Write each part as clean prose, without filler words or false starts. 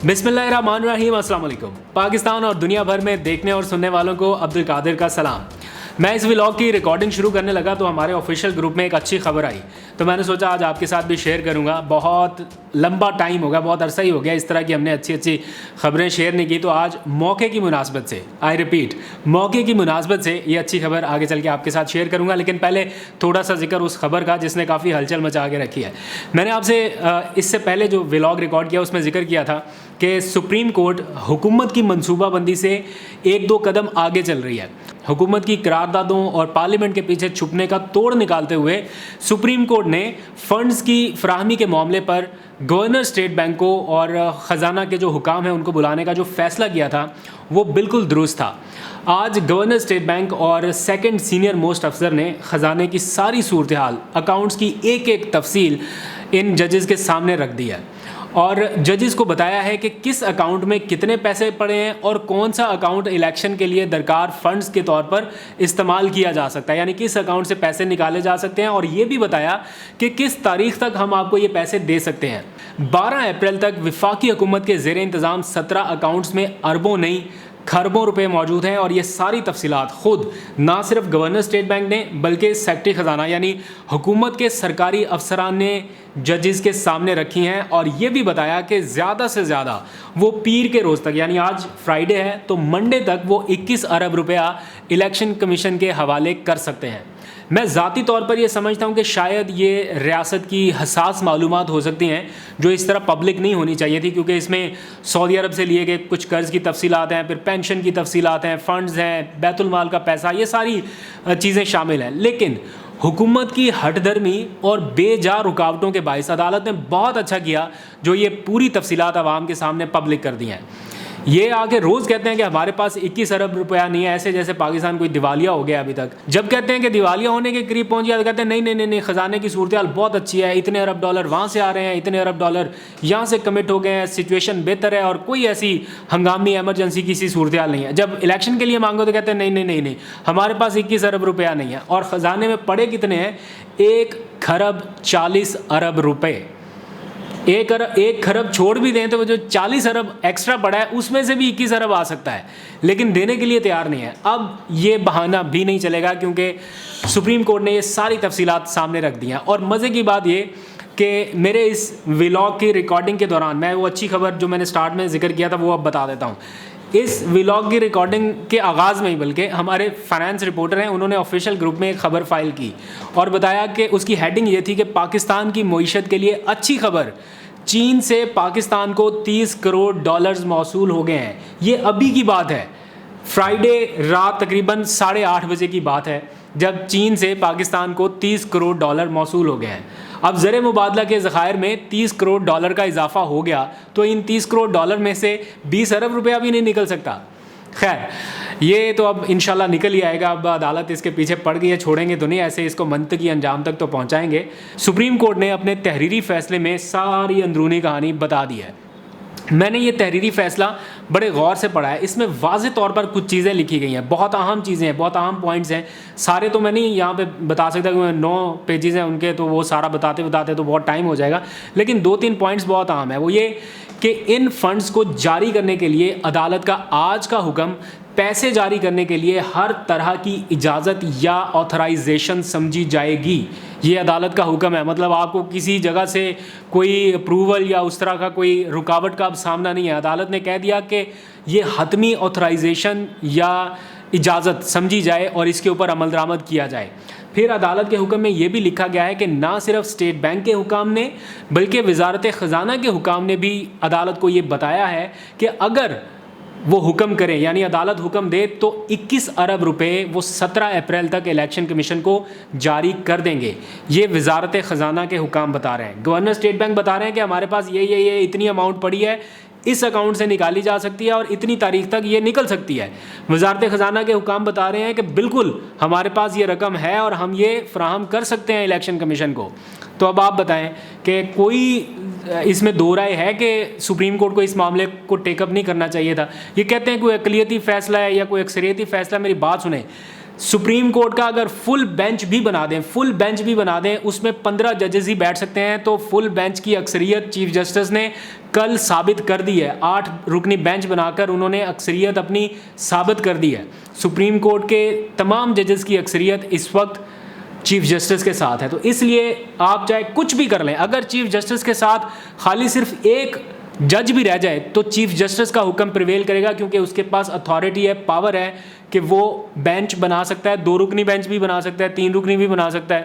बिस्मिल्लाहिर्रहमानिर्रहीम, अस्सलाम वालेकुम। पाकिस्तान और दुनिया भर में देखने और सुनने वालों को अब्दुल कादिर का सलाम। मैं इस व्लॉग की रिकॉर्डिंग शुरू करने लगा तो हमारे ऑफिशियल ग्रुप में एक अच्छी खबर आई, तो मैंने सोचा आज आपके साथ भी शेयर करूंगा। बहुत लंबा टाइम हो गया, बहुत अरसा ही हो गया इस तरह की हमने अच्छी अच्छी खबरें शेयर नहीं की, तो आज मौके की मुनासबत से, आई रिपीट, मौके की मुनासबत से ये अच्छी खबर आगे चल के आपके साथ शेयर करूंगा। लेकिन पहले थोड़ा सा जिक्र उस खबर का जिसने काफ़ी हलचल मचा के रखी है। मैंने आपसे इससे पहले जो व्लॉग रिकॉर्ड किया उसमें जिक्र किया था कि सुप्रीम कोर्ट हुकूमत की मनसूबाबंदी से एक दो कदम आगे चल रही है। हुकूमत की करारदादों और पार्लियामेंट के पीछे छुपने का तोड़ निकालते हुए सुप्रीम कोर्ट ने फंड्स की फराहमी के मामले पर गवर्नर स्टेट बैंक को और ख़जाना के जो हुकाम हैं उनको बुलाने का जो फ़ैसला किया था वो बिल्कुल दुरुस्त था। आज गवर्नर स्टेट बैंक और सेकंड सीनियर मोस्ट अफसर ने ख़जाने की सारी सूरत हाल, अकाउंट्स की एक एक तफसील इन जजेस के सामने रख दी है और जजेस को बताया है कि किस अकाउंट में कितने पैसे पड़े हैं और कौन सा अकाउंट इलेक्शन के लिए दरकार फंड्स के तौर पर इस्तेमाल किया जा सकता है, यानी किस अकाउंट से पैसे निकाले जा सकते हैं। और ये भी बताया कि किस तारीख तक हम आपको ये पैसे दे सकते हैं। 12 अप्रैल तक वफाकी हुकूमत के ज़ेर इंतज़ाम 17 अकाउंट्स में अरबों नहीं खरबों रुपए मौजूद हैं और ये सारी तफसीलात ख़ुद ना सिर्फ गवर्नर स्टेट बैंक ने बल्कि सेक्रेटरी ख़जाना यानी हुकूमत के सरकारी अफसरान ने जजेस के सामने रखी हैं। और ये भी बताया कि ज़्यादा से ज़्यादा वो पीर के रोज़ तक, यानी आज फ्राइडे है तो मंडे तक वो 21 अरब रुपया इलेक्शन कमीशन के हवाले कर सकते हैं। मैं ज़ाती तौर पर ये समझता हूँ कि शायद ये रियासत की हसास मालूमात हो सकती हैं जो इस तरह पब्लिक नहीं होनी चाहिए थी, क्योंकि इसमें सऊदी अरब से लिए गए कुछ कर्ज़ की तफसीलात हैं, फिर पेंशन की तफसीलात हैं, फ़ंड्स हैं, बैतुल माल का पैसा, ये सारी चीज़ें शामिल हैं। लेकिन हुकूमत की हठधर्मी और बेजा रुकावटों के बाइस अदालत ने बहुत अच्छा किया जो ये पूरी तफसीलात आवाम के सामने पब्लिक कर दी हैं। ये आगे रोज़ कहते हैं कि हमारे पास 21 अरब रुपया नहीं है, ऐसे जैसे पाकिस्तान कोई दिवालिया हो गया अभी तक। जब कहते हैं कि दिवालिया होने के करीब पहुंच गया तो कहते हैं नहीं नहीं नहीं नहीं, ख़जाने की सूरत हाल बहुत अच्छी है, इतने अरब डॉलर वहाँ से आ रहे हैं, इतने अरब डॉलर यहाँ से कमिट हो गए हैं, सिचुएशन बेहतर है और कोई ऐसी हंगामी एमरजेंसी की सी सूरत हाल नहीं है। जब इलेक्शन के लिए मांगो तो कहते हैं नहीं नहीं नहीं नहीं, हमारे पास 21 अरब रुपया नहीं है। और ख़जाने में पड़े कितने हैं? 1 खरब 40 अरब रुपये। एक खरब छोड़ भी दें तो वो जो 40 अरब एक्स्ट्रा पड़ा है उसमें से भी 21 अरब आ सकता है, लेकिन देने के लिए तैयार नहीं है। अब ये बहाना भी नहीं चलेगा क्योंकि सुप्रीम कोर्ट ने ये सारी तफसीलात सामने रख दी हैं। और मज़े की बात ये कि मेरे इस व्लॉग की रिकॉर्डिंग के दौरान मैं वो अच्छी खबर जो मैंने स्टार्ट में जिक्र किया था वो अब बता देता हूँ। इस व्लॉग की रिकॉर्डिंग के आगाज़ में ही बल्कि हमारे फाइनेंस रिपोर्टर हैं, उन्होंने ऑफिशियल ग्रुप में एक ख़बर फाइल की और बताया कि उसकी हेडिंग ये थी कि पाकिस्तान की मईशत के लिए अच्छी खबर, चीन से पाकिस्तान को 30 करोड़ डॉलर्स मौसूल हो गए हैं। ये अभी की बात है, फ्राइडे रात तकरीबन 8:30 बजे की बात है जब चीन से पाकिस्तान को 30 करोड़ डॉलर मौसूल हो गए हैं। अब ज़र मुबादला के ज़खायर में 30 करोड़ डॉलर का इजाफा हो गया तो इन 30 करोड़ डॉलर में से 20 अरब रुपया भी नहीं निकल सकता। खैर, ये तो अब इंशाल्लाह निकल ही आएगा। अब अदालत इसके पीछे पड़ गई है, छोड़ेंगे तो नहीं, ऐसे इसको मंतकी अंजाम तक तो पहुंचाएंगे। सुप्रीम कोर्ट ने अपने तहरीरी फ़ैसले में सारी अंदरूनी कहानी बता दी है। मैंने ये तहरीरी फ़ैसला बड़े गौर से पढ़ा है। इसमें वाज़ेह तौर पर कुछ चीज़ें लिखी गई हैं, बहुत अहम चीज़ें हैं, बहुत अहम पॉइंट्स हैं। सारे तो मैं नहीं यहाँ पे बता सकता क्योंकि 9 पेजेस हैं उनके, तो वो सारा बताते बताते तो बहुत टाइम हो जाएगा। लेकिन 2-3 पॉइंट्स बहुत अहम है। वो ये कि इन फ़ंड्स को जारी करने के लिए अदालत का आज का हुक्म पैसे जारी करने के लिए हर तरह की इजाज़त या ऑथराइजेशन समझी जाएगी। ये अदालत का हुक्म है, मतलब आपको किसी जगह से कोई अप्रूवल या उस तरह का कोई रुकावट का अब सामना नहीं है। अदालत ने कह दिया कि ये हतमी ऑथराइजेशन या इजाज़त समझी जाए और इसके ऊपर अमल दरामद किया जाए। फिर अदालत के हुक्म में ये भी लिखा गया है कि ना सिर्फ स्टेट बैंक के हुकाम ने बल्कि वजारत ख़जाना के हुकाम ने भी अदालत को ये बताया है कि अगर वो हुक्म करें, यानी अदालत हुक्म दे, तो 21 अरब रुपए वो 17 अप्रैल तक इलेक्शन कमीशन को जारी कर देंगे। ये वजारत ख़जाना के हुकाम बता रहे हैं। गवर्नर स्टेट बैंक बता रहे हैं कि हमारे पास ये इतनी अमाउंट पड़ी है, इस अकाउंट से निकाली जा सकती है और इतनी तारीख तक ये निकल सकती है। वजारत ख़जाना के हुकाम बता रहे हैं कि बिल्कुल हमारे पास ये रकम है और हम ये फ़राहम कर सकते हैं इलेक्शन कमीशन को। तो अब आप बताएं कि कोई इसमें दो राय है कि सुप्रीम कोर्ट को इस मामले को टेकअप नहीं करना चाहिए था। ये कहते हैं कोई अक़लियती फ़ैसला है या कोई अक्सरियती फ़ैसला। मेरी बात सुने, سپریم کورٹ کا اگر فل بینچ بھی بنا دیں اس میں 15 ججز ہی بیٹھ سکتے ہیں, تو فل بینچ کی اکثریت چیف جسٹس نے کل ثابت کر دی ہے. 8 رکنی بینچ بنا کر انہوں نے اکثریت اپنی ثابت کر دی ہے. سپریم کورٹ کے تمام ججز کی اکثریت اس وقت چیف جسٹس کے ساتھ ہے. تو اس لیے آپ چاہے کچھ بھی کر لیں, اگر چیف جسٹس کے ساتھ خالی صرف ایک جج بھی رہ جائے تو چیف جسٹس کا حکم پریویل کرے گا, کیونکہ اس کے پاس اتھارٹی ہے, پاور ہے کہ وہ بینچ بنا سکتا ہے, 2 رکنی بینچ بھی بنا سکتا ہے, 3 رکنی بھی بنا سکتا ہے.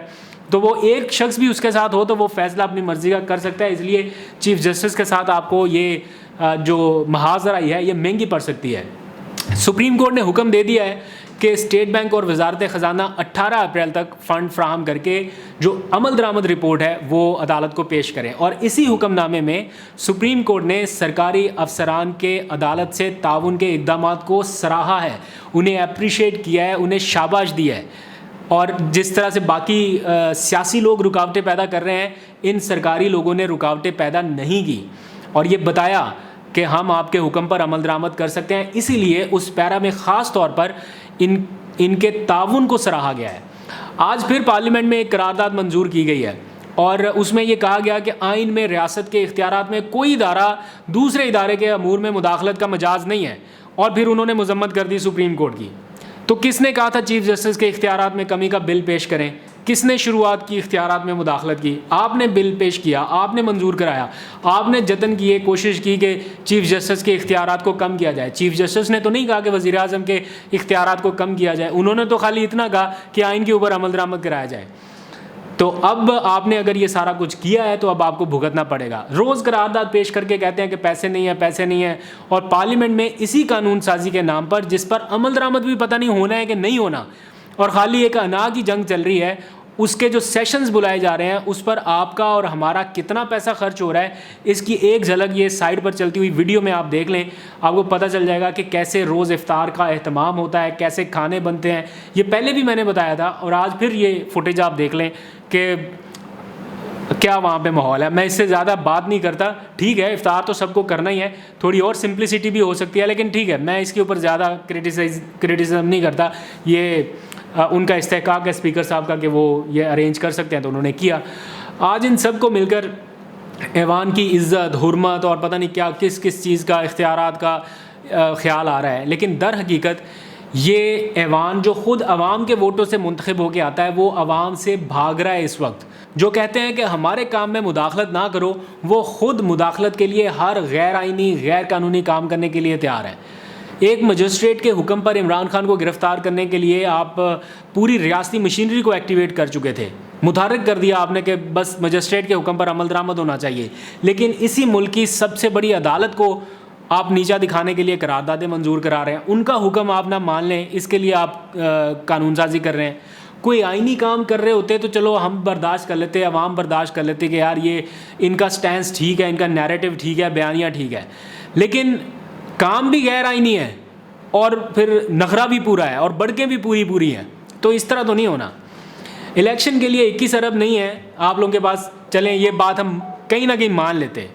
تو وہ ایک شخص بھی اس کے ساتھ ہو تو وہ فیصلہ اپنی مرضی کا کر سکتا ہے. اس لیے چیف جسٹس کے ساتھ آپ کو یہ جو محاذ آئی ہے یہ مہنگی پڑ سکتی ہے. سپریم کورٹ نے حکم دے دیا ہے کہ اسٹیٹ بینک اور وزارت خزانہ 18 اپریل تک فنڈ فراہم کر کے جو عمل درآمد رپورٹ ہے وہ عدالت کو پیش کریں. اور اسی حکم نامے میں سپریم کورٹ نے سرکاری افسران کے عدالت سے تعاون کے اقدامات کو سراہا ہے, انہیں اپریشیٹ کیا ہے, انہیں شاباش دی ہے. اور جس طرح سے باقی سیاسی لوگ رکاوٹیں پیدا کر رہے ہیں, ان سرکاری لوگوں نے رکاوٹیں پیدا نہیں کی اور یہ بتایا کہ ہم آپ کے حکم پر عمل درآمد کر سکتے ہیں. اسی لیے اس پیرا میں خاص طور پر ان کے تعاون کو سراہا گیا ہے. آج پھر پارلیمنٹ میں ایک قرارداد منظور کی گئی ہے اور اس میں یہ کہا گیا کہ آئین میں ریاست کے اختیارات میں کوئی ادارہ دوسرے ادارے کے امور میں مداخلت کا مجاز نہیں ہے. اور پھر انہوں نے مذمت کر دی سپریم کورٹ کی. تو کس نے کہا تھا چیف جسٹس کے اختیارات میں کمی کا بل پیش کریں؟ کس نے شروعات کی اختیارات میں مداخلت کی؟ آپ نے بل پیش کیا, آپ نے منظور کرایا, آپ نے جتن کیے, کوشش کی کہ چیف جسٹس کے اختیارات کو کم کیا جائے. چیف جسٹس نے تو نہیں کہا کہ وزیر اعظم کے اختیارات کو کم کیا جائے, انہوں نے تو خالی اتنا کہا کہ آئین کے اوپر عمل درآمد کرایا جائے. تو اب آپ نے اگر یہ سارا کچھ کیا ہے تو اب آپ کو بھگتنا پڑے گا. روز قرارداد پیش کر کے کہتے ہیں کہ پیسے نہیں ہیں, اور پارلیمنٹ میں اسی قانون سازی کے نام پر جس پر عمل درآمد بھی پتہ نہیں ہونا ہے کہ نہیں ہونا, اور خالی ایک انا کی جنگ چل رہی ہے, اس کے جو سیشنز بلائے جا رہے ہیں اس پر آپ کا اور ہمارا کتنا پیسہ خرچ ہو رہا ہے اس کی ایک جھلک یہ سائٹ پر چلتی ہوئی ویڈیو میں آپ دیکھ لیں, آپ کو پتہ چل جائے گا کہ کیسے روز افطار کا اہتمام ہوتا ہے, کیسے کھانے بنتے ہیں. یہ پہلے بھی میں نے بتایا تھا اور آج پھر یہ فوٹیج آپ دیکھ لیں کہ کیا وہاں پہ ماحول ہے. میں اس سے زیادہ بات نہیں کرتا, ٹھیک ہے افطار تو سب کو کرنا ہی ہے, تھوڑی اور سمپلسٹی بھی ہو سکتی ہے, لیکن ٹھیک ہے میں اس کے اوپر زیادہ کرٹیسزم نہیں کرتا. یہ ان کا استحقاق ہے اسپیکر صاحب کا کہ وہ یہ ارینج کر سکتے ہیں تو انہوں نے کیا. آج ان سب کو مل کر ایوان کی عزت, حرمت اور پتہ نہیں کیا کس چیز کا اختیارات کا خیال آ رہا ہے, لیکن در حقیقت یہ ایوان جو خود عوام کے ووٹوں سے منتخب ہو کے آتا ہے وہ عوام سے بھاگ رہا ہے اس وقت. جو کہتے ہیں کہ ہمارے کام میں مداخلت نہ کرو, وہ خود مداخلت کے لیے ہر غیر آئینی غیر قانونی کام کرنے کے لیے تیار ہے. ایک مجسٹریٹ کے حکم پر عمران خان کو گرفتار کرنے کے لیے آپ پوری ریاستی مشینری کو ایکٹیویٹ کر چکے تھے, متحرک کر دیا آپ نے کہ بس مجسٹریٹ کے حکم پر عمل درآمد ہونا چاہیے. لیکن اسی ملک کی سب سے بڑی عدالت کو آپ نیچا دکھانے کے لیے قراردادیں منظور کرا رہے ہیں, ان کا حکم آپ نہ مان لیں, اس کے لیے آپ قانون سازی کر رہے ہیں. کوئی آئینی کام کر رہے ہوتے تو چلو ہم برداشت کر لیتے, عوام برداشت کر لیتے کہ یار یہ ان کا سٹینس ٹھیک ہے, ان کا نیریٹو ٹھیک ہے, بیانیہ ٹھیک ہے, لیکن کام بھی غیر آئینی ہے اور پھر نخرہ بھی پورا ہے اور بڑکیں بھی پوری ہیں. تو اس طرح تو نہیں ہونا. الیکشن کے لیے 21 ارب نہیں ہے آپ لوگوں کے پاس, چلیں یہ بات ہم کہیں نہ کہیں مان لیتے.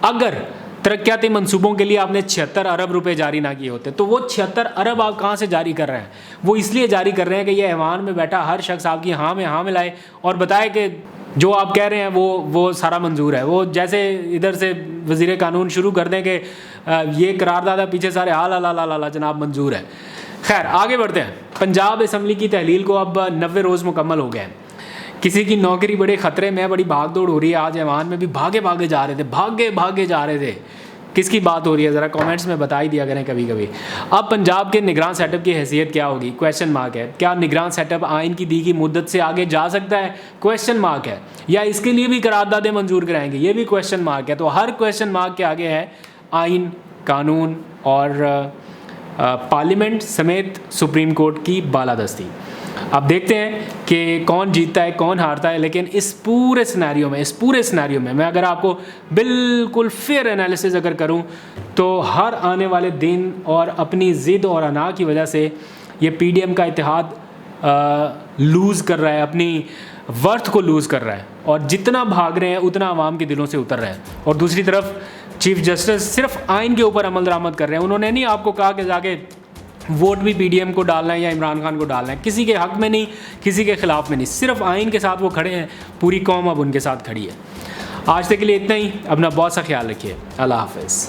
اگر ترقیاتی منصوبوں کے لیے آپ نے 76 ارب روپے جاری نہ کیے ہوتے تو وہ 76 ارب آپ کہاں سے جاری کر رہے ہیں؟ وہ اس لیے جاری کر رہے ہیں کہ یہ ایوان میں بیٹھا ہر شخص آپ کی ہاں میں ہاں ملائے اور بتائے کہ جو آپ کہہ رہے ہیں وہ سارا منظور ہے. وہ جیسے ادھر سے وزیر قانون شروع کر دیں کہ یہ قرارداد ہے, پیچھے سارے حال جناب منظور ہے. خیر آگے بڑھتے ہیں. پنجاب اسمبلی کی تحلیل کو اب 90 روز مکمل ہو گئے ہیں. کسی کی نوکری بڑے خطرے میں, بڑی بھاگ دوڑ ہو رہی ہے. آج ایوان میں بھی بھاگے جا رہے تھے. کس کی بات ہو رہی ہے ذرا کامنٹس میں بتا ہی دیا کریں کبھی. اب پنجاب کے نگران سیٹ اپ کی حیثیت کیا ہوگی؟ کویشچن مارک ہے. کیا نگران سیٹ اپ آئین کی دی گئی مدت سے آگے جا سکتا ہے؟ کویشچن مارک ہے. یا اس کے لیے بھی قراردادیں منظور کرائیں گے؟ یہ بھی کویشچن مارک ہے. تو ہر کویشچن مارک کے آگے ہے آئین, قانون اور پارلیمنٹ سمیت سپریم کورٹ کی بالادستی. اب دیکھتے ہیں کہ کون جیتتا ہے کون ہارتا ہے. لیکن اس پورے سینیریو میں میں اگر آپ کو بالکل فیئر انالیسز اگر کروں تو ہر آنے والے دن اور اپنی ضد اور انا کی وجہ سے یہ پی ڈی ایم کا اتحاد لوز کر رہا ہے, اپنی ورتھ کو لوز کر رہا ہے, اور جتنا بھاگ رہے ہیں اتنا عوام کے دلوں سے اتر رہے ہیں. اور دوسری طرف چیف جسٹس صرف آئین کے اوپر عمل درآمد کر رہے ہیں. انہوں نے نہیں آپ کو کہا کہ جا کے ووٹ بھی پی ڈی ایم کو ڈالنا ہے یا عمران خان کو ڈالنا ہے، کسی کے حق میں نہیں، کسی کے خلاف میں نہیں، صرف آئین کے ساتھ وہ کھڑے ہیں، پوری قوم اب ان کے ساتھ کھڑی ہے۔ آج تک کے لیے اتنا ہی، اپنا بہت سا خیال رکھیے، اللہ حافظ۔